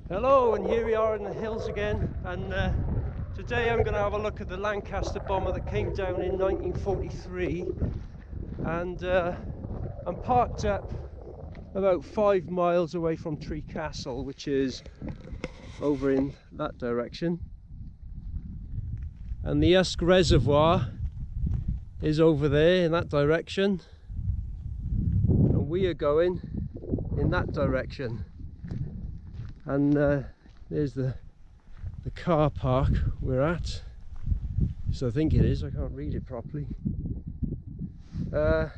Hello, and here we are in the hills again, and today I'm going to have a look at the Lancaster bomber that came down in 1943, and I'm parked up about 5 miles away from Tree Castle, which is over in that direction, and the Usk Reservoir is over there in that direction, and we are going in that direction. And there's the car park we're at. So I think it is, I can't read it properly. The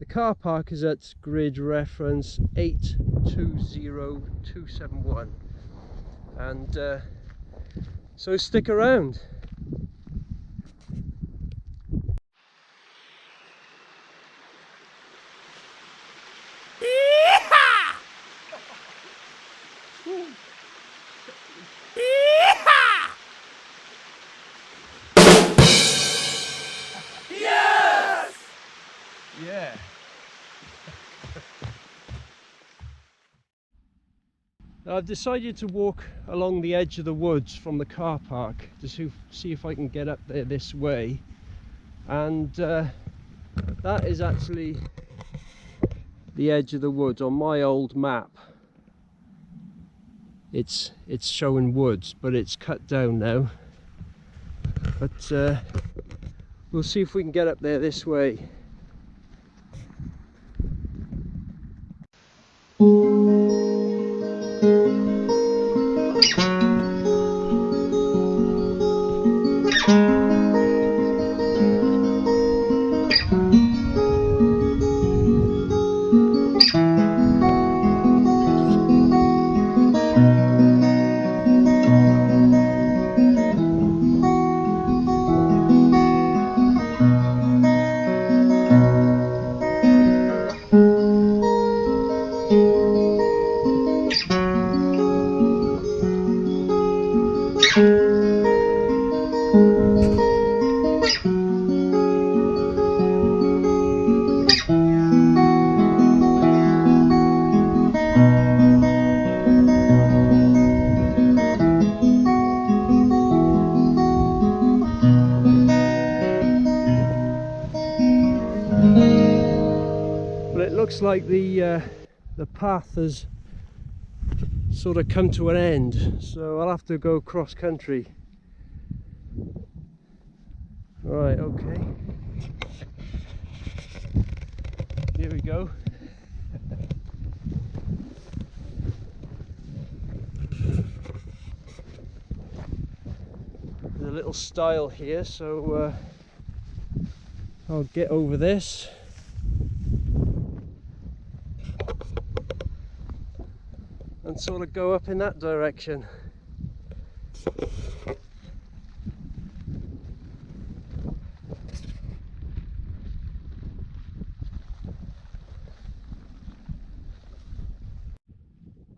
car park is at grid reference 820271. And so stick around. Yeah. I've decided to walk along the edge of the woods from the car park to see if I can get up there this way, and that is actually the edge of the woods. On my old map it's showing woods, but it's cut down now, but we'll see if we can get up there this way. Well, it looks like the path has sort of come to an end, so I'll have to go cross country. Right, okay. Here we go. There's a little stile here, so I'll get over this. And sort of go up in that direction.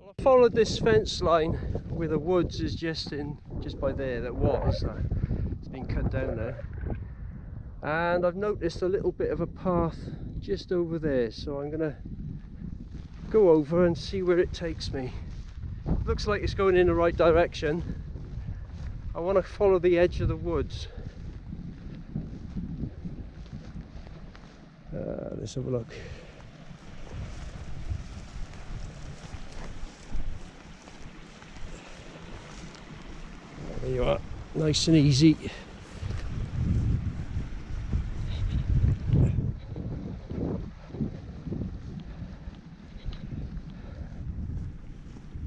Well, I followed this fence line where the woods is just by there. It's been cut down now, and I've noticed a little bit of a path just over there, so I'm gonna go over and see where it takes me. Looks like it's going in the right direction. I want to follow the edge of the woods. Let's have a look. There you are, nice and easy.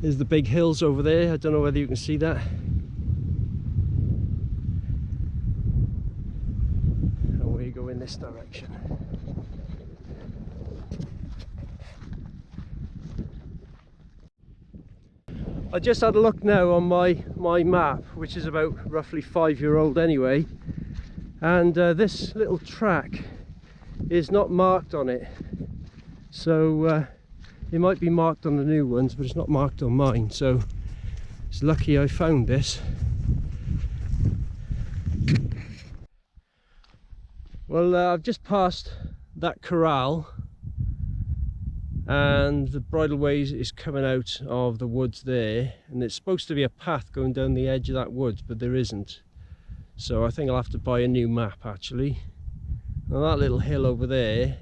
There's the big hills over there. I don't know whether you can see that. And we go in this direction. I just had a look now on my map, which is about roughly 5-year-old anyway, and this little track is not marked on it. So it might be marked on the new ones, but it's not marked on mine, so it's lucky I found this. Well, I've just passed that corral, and the bridleway is coming out of the woods there, and it's supposed to be a path going down the edge of that woods, but there isn't. So I think I'll have to buy a new map actually. Now that little hill over there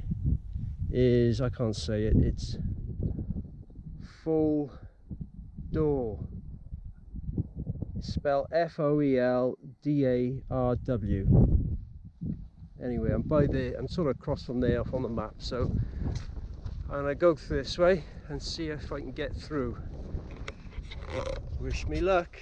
is, I can't say it, it's Full Door. It's spelled F-O-E-L-D-A-R-W. Anyway, I'm by there, I'm sort of across from there off on the map, so I'm gonna go through this way and see if I can get through. Wish me luck.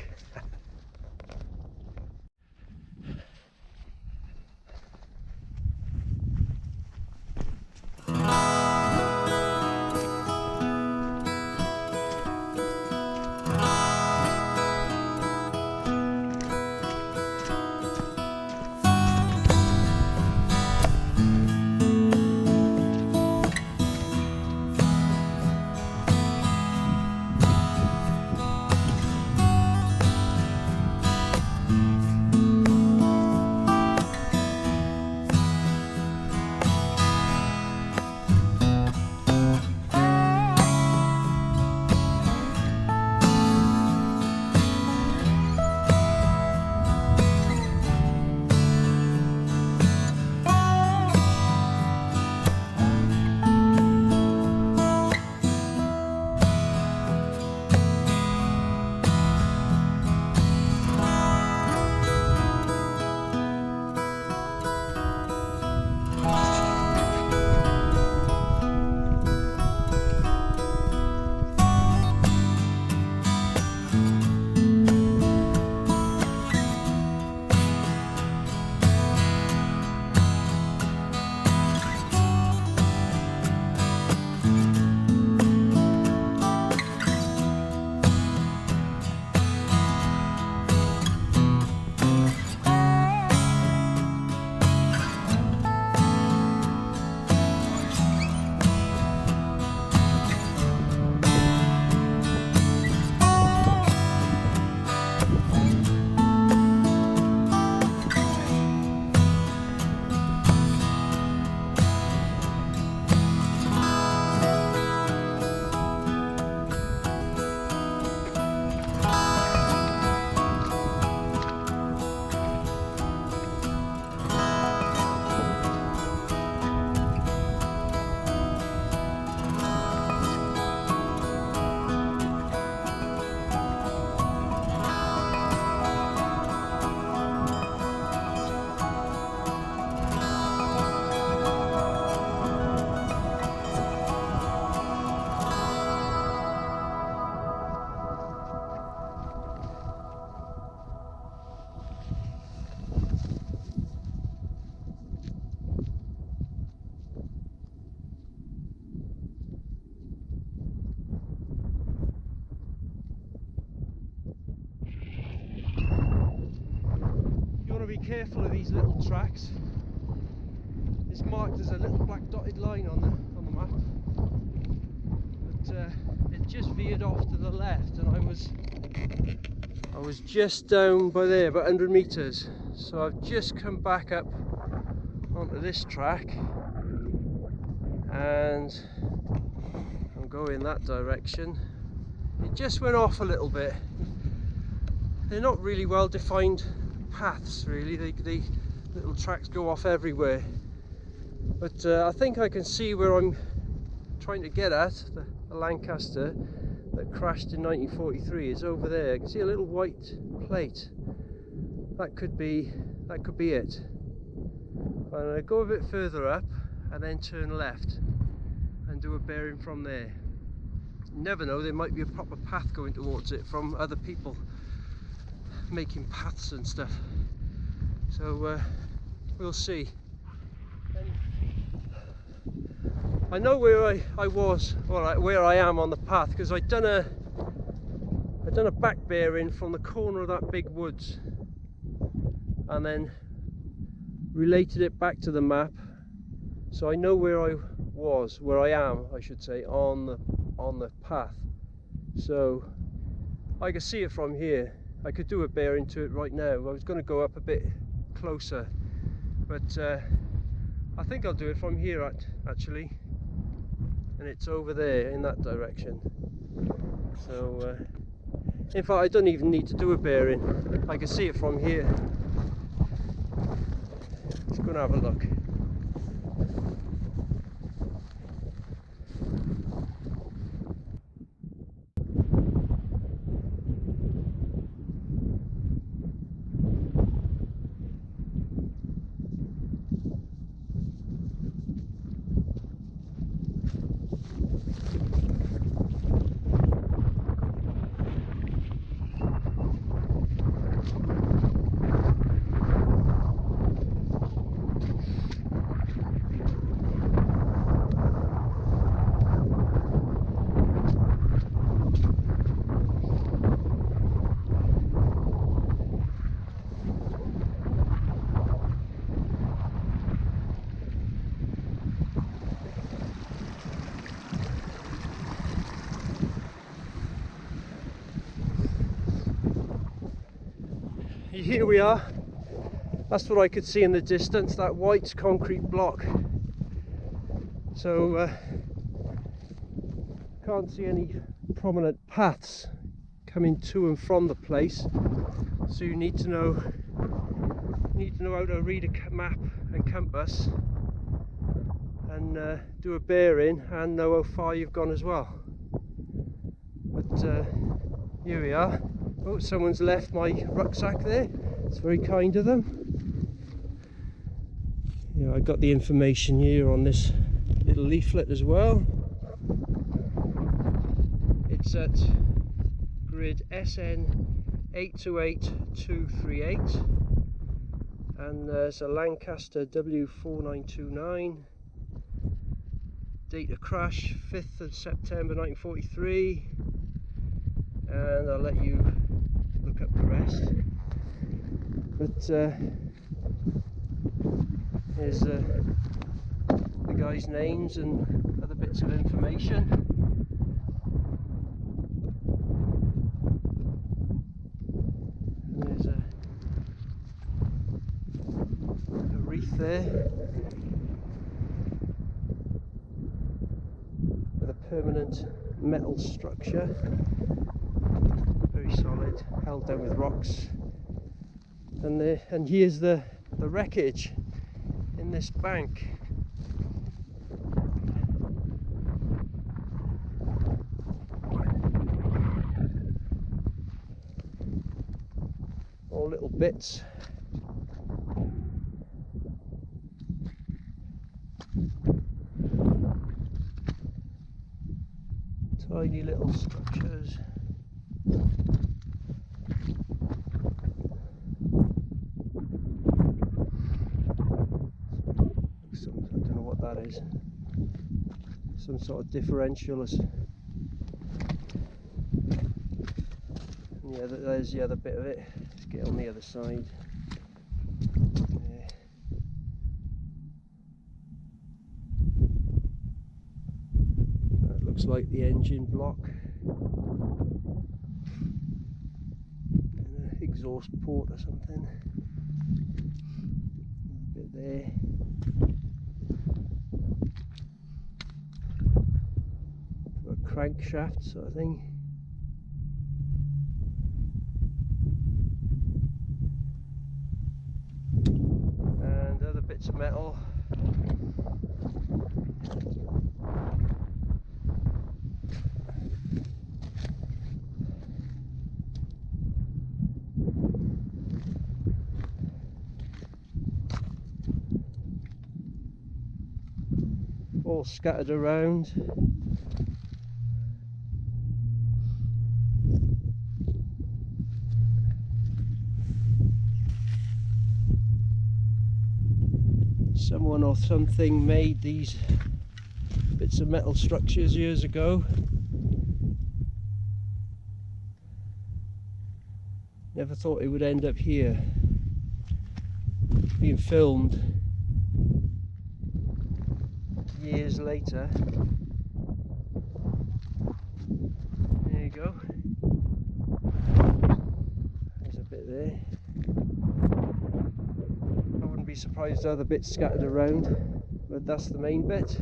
Be careful of these little tracks. It's marked as a little black dotted line on the map, but it just veered off to the left, and I was just down by there, about 100 meters. So I've just come back up onto this track, and I'm going that direction. It just went off a little bit. They're not really well defined paths really, the little tracks go off everywhere, but I think I can see where I'm trying to get at. The Lancaster that crashed in 1943 is over there. I can see a little white plate. That could be it. I'm going to go a bit further up and then turn left and do a bearing from there. You never know, there might be a proper path going towards it from other people making paths and stuff, so we'll see. I know where I was, or where I am on the path, because I'd done a back bearing from the corner of that big woods and then related it back to the map, so I know where I am, I should say, on the path. So I can see it from here. I could do a bearing to it right now. I was going to go up a bit closer, but I think I'll do it from here actually. And and it's over there in that direction. So in fact I don't even need to do a bearing, I can see it from here. Let's go and have a look. Here we are. That's what I could see in the distance, that white concrete block. So can't see any prominent paths coming to and from the place. So you need to know how to read a map and compass, and do a bearing, and know how far you've gone as well. But here we are. Oh, someone's left my rucksack there. It's very kind of them. Yeah, I got the information here on this little leaflet as well. It's at grid SN 828238, and there's a Lancaster W4929. Date of crash 5th of September 1943, and I'll let you look up the rest. But here's the guys' names and other bits of information. And there's a wreath there with a permanent metal structure, very solid, held down with rocks. And here's the wreckage in this bank. All little bits. Tiny little structures. I don't know what that is. Some sort of differential. Yeah, there's the other bit of it. Let's get on the other side. Yeah. That looks like the engine block. And an exhaust port or something. Another bit there. A crankshaft sort of thing. And other bits of metal. All scattered around. Someone or something made these bits of metal structures years ago. Never thought it would end up here, being filmed years later. There you go. There's a bit there. I wouldn't be surprised other bits scattered around, but that's the main bit.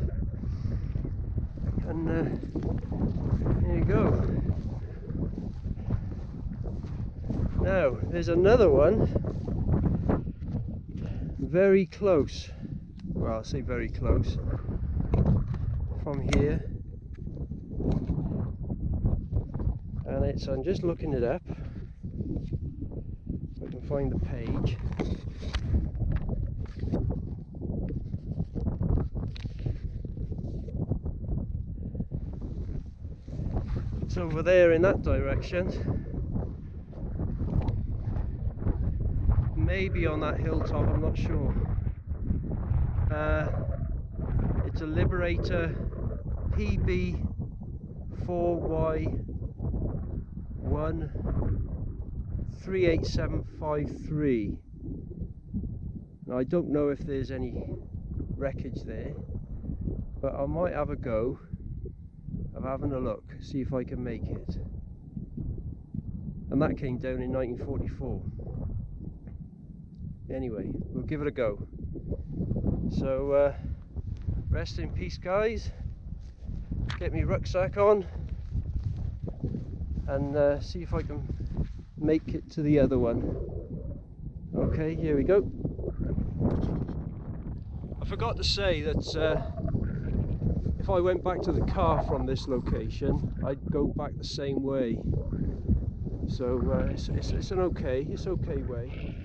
and there you go. Now there's another one very close, well, I'll say very close from here, and it's, I'm just looking it up if I can find the page. It's over there in that direction, maybe on that hilltop, I'm not sure. It's a Liberator PB4Y1 38753. Now I don't know if there's any wreckage there, but I might have a go of having a look, see if I can make it. And that came down in 1944. Anyway, we'll give it a go. So rest in peace, guys. Get me rucksack on and see if I can make it to the other one. Okay, here we go. I forgot to say that if I went back to the car from this location, I'd go back the same way. So it's an okay, it's okay way.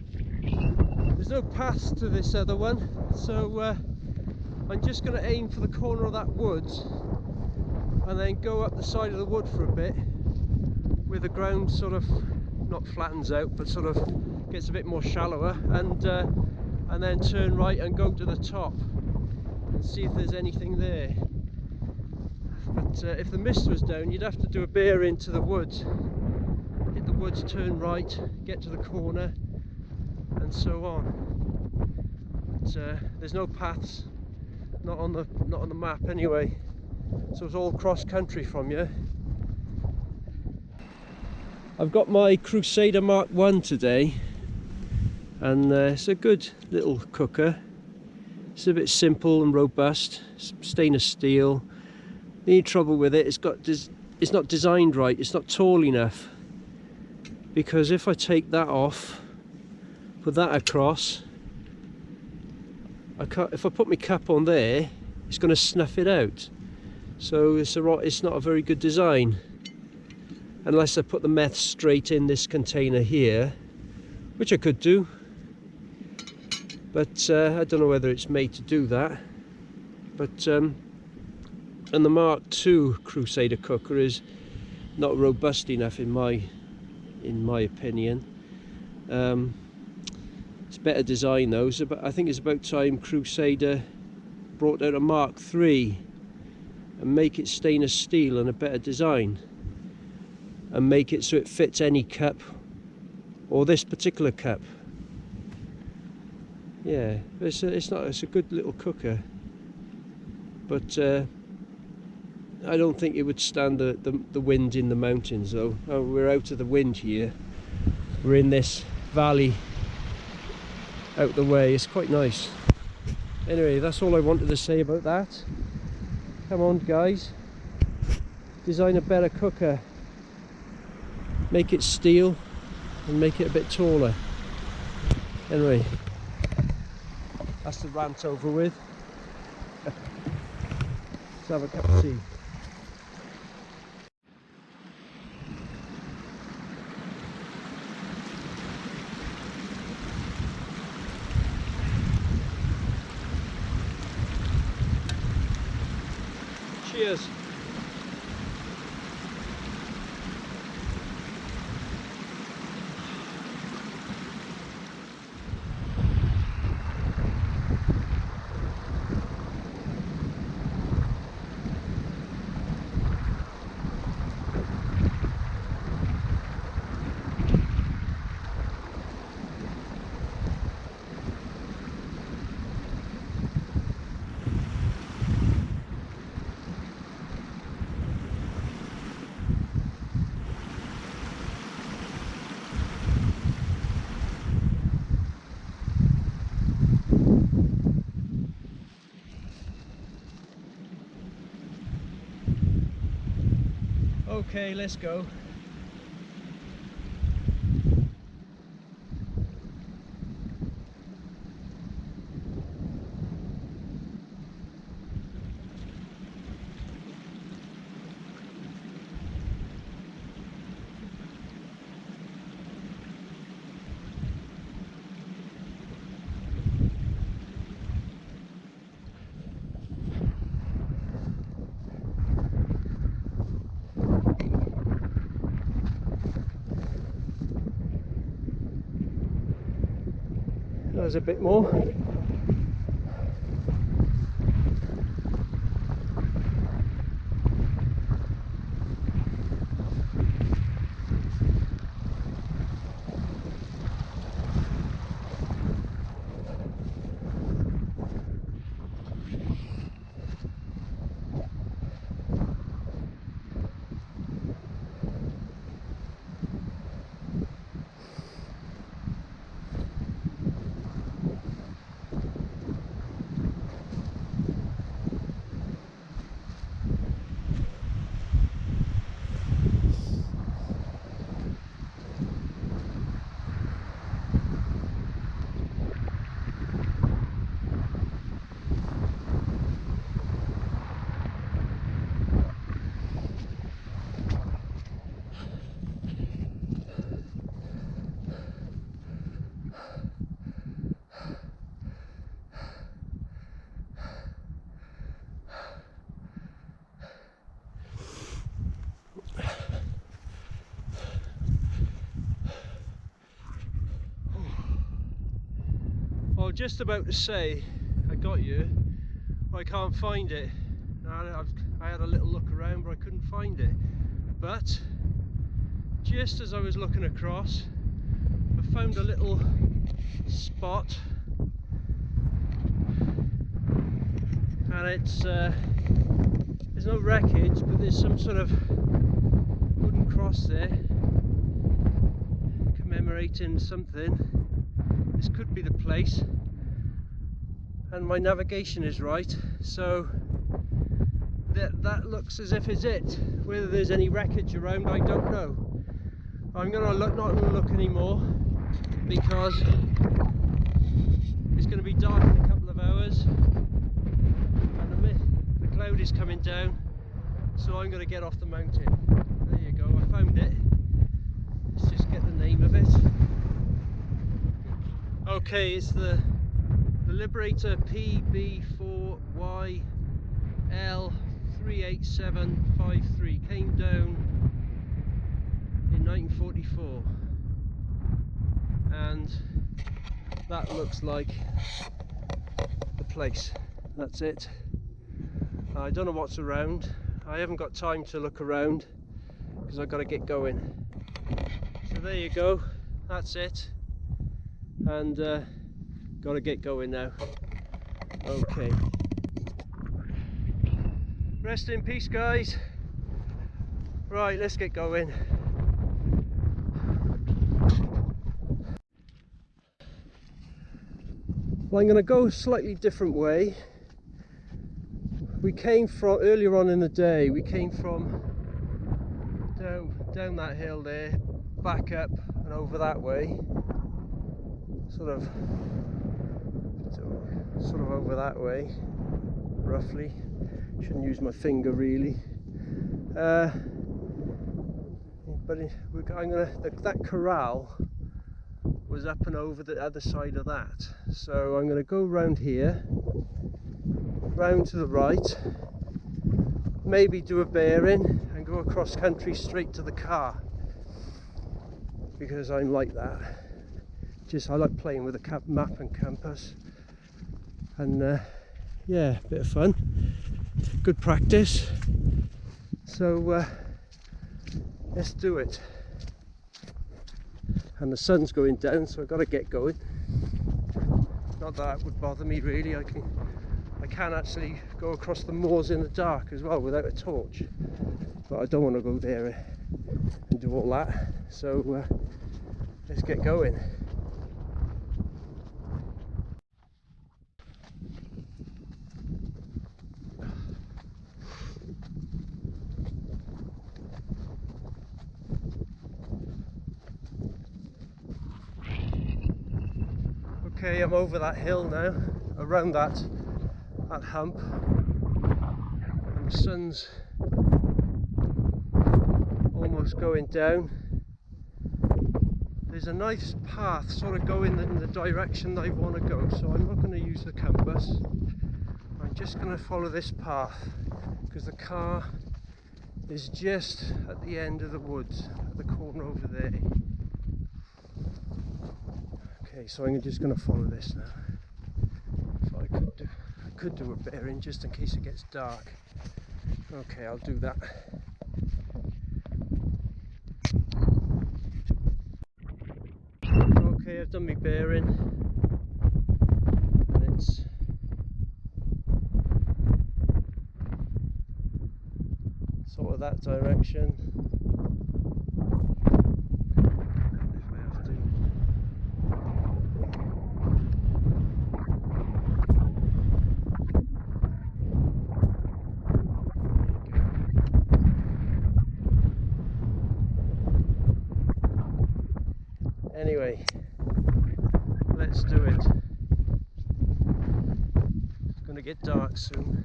There's no path to this other one, so I'm just going to aim for the corner of that woods and then go up the side of the wood for a bit, where the ground sort of not flattens out but sort of gets a bit more shallower, and then turn right and go to the top and see if there's anything there. But if the mist was down, you'd have to do a bear into the woods, hit the woods, turn right, get to the corner, and so on. But there's no paths, not on the map anyway. So it's all cross country from you. I've got my Crusader Mark 1 today, and it's a good little cooker. It's a bit simple and robust, stainless steel. The only trouble with it, it's not designed right, it's not tall enough. Because if I take that off, put that across, if I put my cap on there, it's going to snuff it out. So it's not a very good design. Unless I put the meth straight in this container here, which I could do. But I don't know whether it's made to do that. But and the Mark II Crusader cooker is not robust enough in my opinion. It's better design though, so I think it's about time Crusader brought out a Mark III and make it stainless steel and a better design, and make it so it fits any cup, or this particular cup. Yeah, it's a good little cooker, but I don't think it would stand the wind in the mountains though. Oh, we're out of the wind here. We're in this valley out the way. It's quite nice. Anyway, that's all I wanted to say about that. Come on guys, design a better cooker, make it steel and make it a bit taller. Anyway, that's the rant over with. Let's have a cup of tea. Cheers. Okay, let's go. There's a bit more. I was just about to say I got you, I can't find it. I had a little look around but I couldn't find it. But just as I was looking across, I found a little spot, and it's there's no wreckage, but there's some sort of wooden cross there commemorating something. This could be the place, and my navigation is right, so that looks as if it's it. Whether there's any wreckage around, I don't know. I'm gonna not gonna look anymore because it's gonna be dark in a couple of hours, and the cloud is coming down, so I'm gonna get off the mountain. There you go, I found it. Let's just get the name of it. Okay, it's the Liberator PB4YL38753. Came down in 1944, and that looks like the place. That's it. I don't know what's around. I haven't got time to look around because I've got to get going. So there you go, that's it, and got to get going now. Okay, rest in peace guys. Right, let's get going. Well, I'm going to go a slightly different way. We came from, earlier on in the day, we came from down that hill there, back up and over that way, sort of over that way, roughly. Shouldn't use my finger really. But that corral was up and over the other side of that, so I'm going to go round here, round to the right, maybe do a bearing and go across country straight to the car, because I'm like that. I like playing with a map and compass, and yeah, a bit of fun, good practice. So let's do it. And the sun's going down, so I've got to get going. Not that it would bother me really. I can actually go across the moors in the dark as well without a torch, but I don't want to go there and do all that. So let's get going. Okay, I'm over that hill now, around that hump, and the sun's almost going down. There's a nice path sort of going in the direction that I want to go, so I'm not going to use the compass. I'm just going to follow this path because the car is just at the end of the woods, at the corner over there. Okay, so I'm just going to follow this now. So I could do a bearing just in case it gets dark. Okay, I'll do that. Okay, I've done my bearing, and it's sort of that direction. If I have to. Anyway, let's do it. It's going to get dark soon.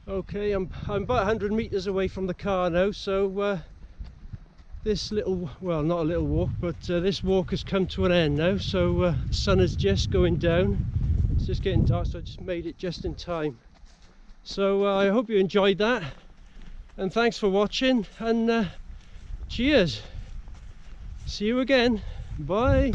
Okay, I'm about 100 meters away from the car now, so this little, well, not a little walk, but this walk has come to an end now. So the sun is just going down, it's just getting dark, so I just made it just in time. So I hope you enjoyed that, and thanks for watching, and cheers, see you again, bye.